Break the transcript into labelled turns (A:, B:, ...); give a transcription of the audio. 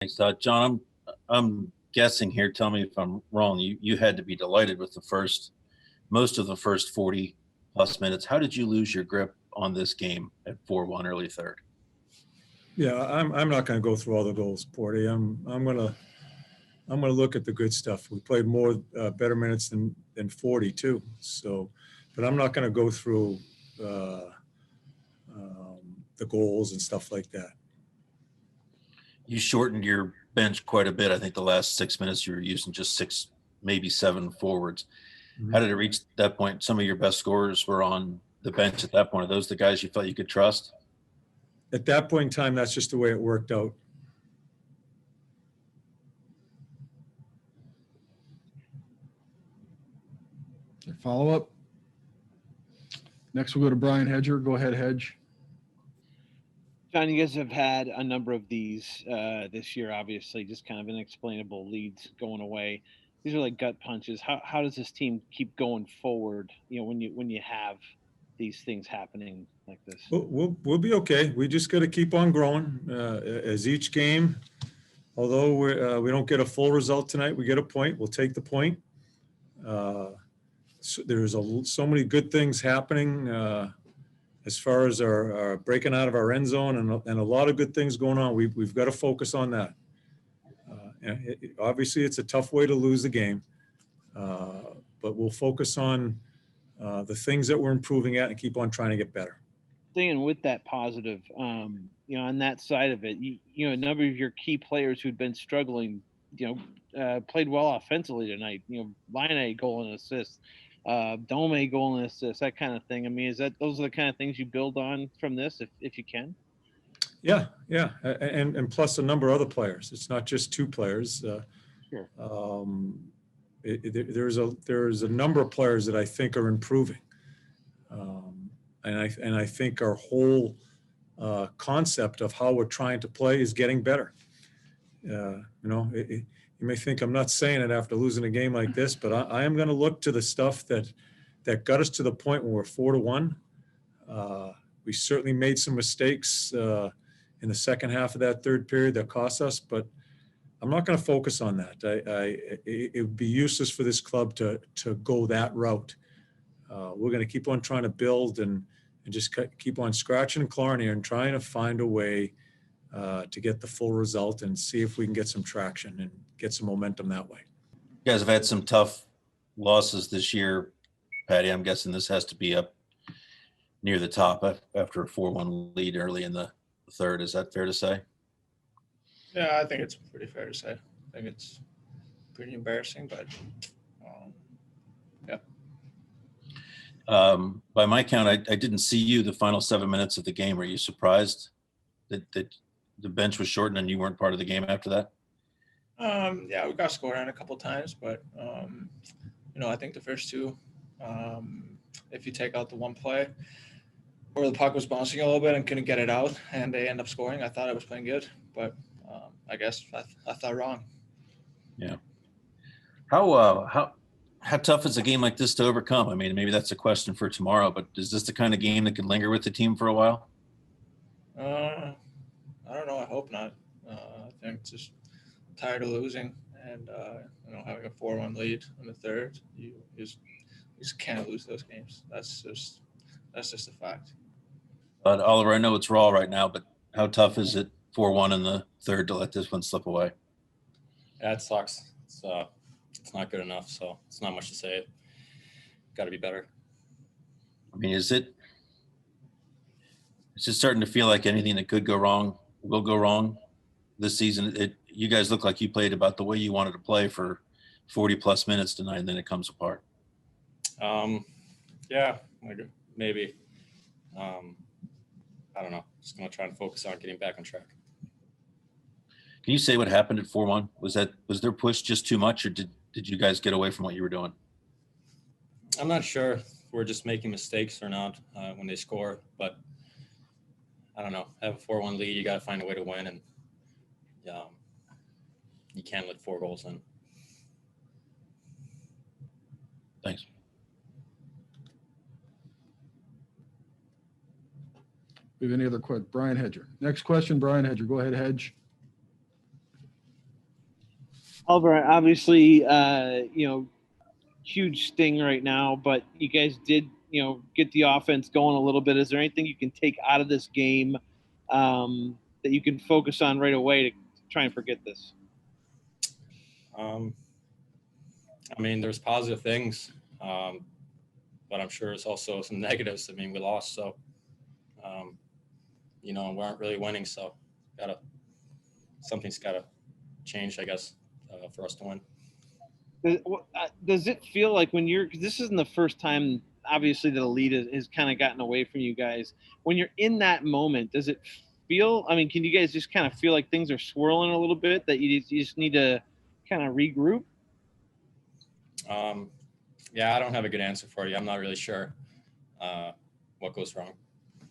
A: Thanks, John. I'm guessing here. Tell me if I'm wrong. You had to be delighted with most of the first 40 plus minutes. How did you lose your grip on this game at 4-1 early third?
B: Yeah, I'm not going to go through all the goals, Porty. I'm gonna look at the good stuff. We played more better minutes than 40 too. So, but I'm not going to go through uh, the goals and stuff like that.
A: You shortened your bench quite a bit. I think the last 6 minutes you were using just 6, maybe 7 forwards.
B: Mm-hmm.
A: How did it reach that point? Some of your best scorers were on the bench at that point. Are those the guys you felt you could trust?
B: At that point in time, that's just the way it worked out.
C: Follow up. Next, we'll go to Brian Hedger. Go ahead, Hedge.
D: John, you guys have had a number of these this year, obviously, just kind of inexplainable leads going away. These are like gut punches. How does this team keep going forward? You know, when you have these things happening like this.
B: We'll be okay. We just got to keep on growing as each game. Although we don't get a full result tonight, we get a point. We'll take the point. So there's so many good things happening as far as our breaking out of our end zone and a lot of good things going on. We've got to focus on that. Obviously, it's a tough way to lose the game, but we'll focus on the things that we're improving at and keep on trying to get better.
D: Staying with that positive, you know, on that side of it, you know, a number of your key players who'd been struggling, you know, played well offensively tonight. You know, Line goal and assist, Dome goal and assist, that kind of thing. I mean, those are the kind of things you build on from this, if you can?
B: Yeah, and plus a number of other players. It's not just two players.
D: Sure.
B: There's a number of players that I think are improving, and I think our whole concept of how we're trying to play is getting better. You know, you may think I'm not saying it after losing a game like this, but I am going to look to the stuff that got us to the point where we're 4-1. We certainly made some mistakes in the second half of that third period that cost us, but I'm not going to focus on that. It would be useless for this club to go that route. We're going to keep on trying to build and just keep on scratching and clawing here and trying to find a way to get the full result and see if we can get some traction and get some momentum that way.
A: You guys have had some tough losses this year, Patty. I'm guessing this has to be up near the top after a 4-1 lead early in the third. Is that fair to say?
E: Yeah, I think it's pretty fair to say. I think it's pretty embarrassing, but yeah.
A: By my count, I didn't see you the final 7 minutes of the game. Are you surprised that the bench was shortened and you weren't part of the game after that?
E: Yeah, we got scored on a couple times, but you know, I think the first two, if you take out the one play where the puck was bouncing a little bit and couldn't get it out, and they end up scoring, I thought I was playing good, but I guess I thought wrong.
A: Yeah. How tough is a game like this to overcome? I mean, maybe that's a question for tomorrow, but is this the kind of game that can linger with the team for a while?
E: I don't know. I hope not. I think just tired of losing and you know, having a 4-1 lead in the third. You just can't lose those games. That's just a fact.
A: But Oliver, I know it's raw right now, but how tough is it 4-1 in the third to let this one slip away?
F: Yeah, it sucks. It's not good enough, so it's not much to say. Got to be better.
A: I mean, it's just starting to feel like anything that could go wrong will go wrong this season. You guys look like you played about the way you wanted to play for 40 plus minutes tonight, and then it comes apart.
F: Yeah, maybe. I don't know. Just gonna try and focus on getting back on track.
A: Can you say what happened at 4-1? Was their push just too much, or did you guys get away from what you were doing?
F: I'm not sure if we're just making mistakes or not when they score, but I don't know. Have a 4-1 lead, you got to find a way to win, and you can't let 4 goals in.
A: Thanks.
C: We have any other questions? Brian Hedger. Next question, Brian Hedger. Go ahead, Hedge.
D: Oliver, obviously, huge sting right now, but you guys did, get the offense going a little bit. Is there anything you can take out of this game that you can focus on right away to try and forget this?
F: I mean, there's positive things, but I'm sure there's also some negatives. I mean, we lost, so we aren't really winning, so something's gotta change, I guess, for us to win.
D: Does it feel like when you're, because this isn't the first time, obviously, that elite has kind of gotten away from you guys. When you're in that moment, does it feel, I mean, can you guys just kind of feel like things are swirling a little bit, that you just need to kind of regroup?
F: Yeah, I don't have a good answer for you. I'm not really sure what goes wrong.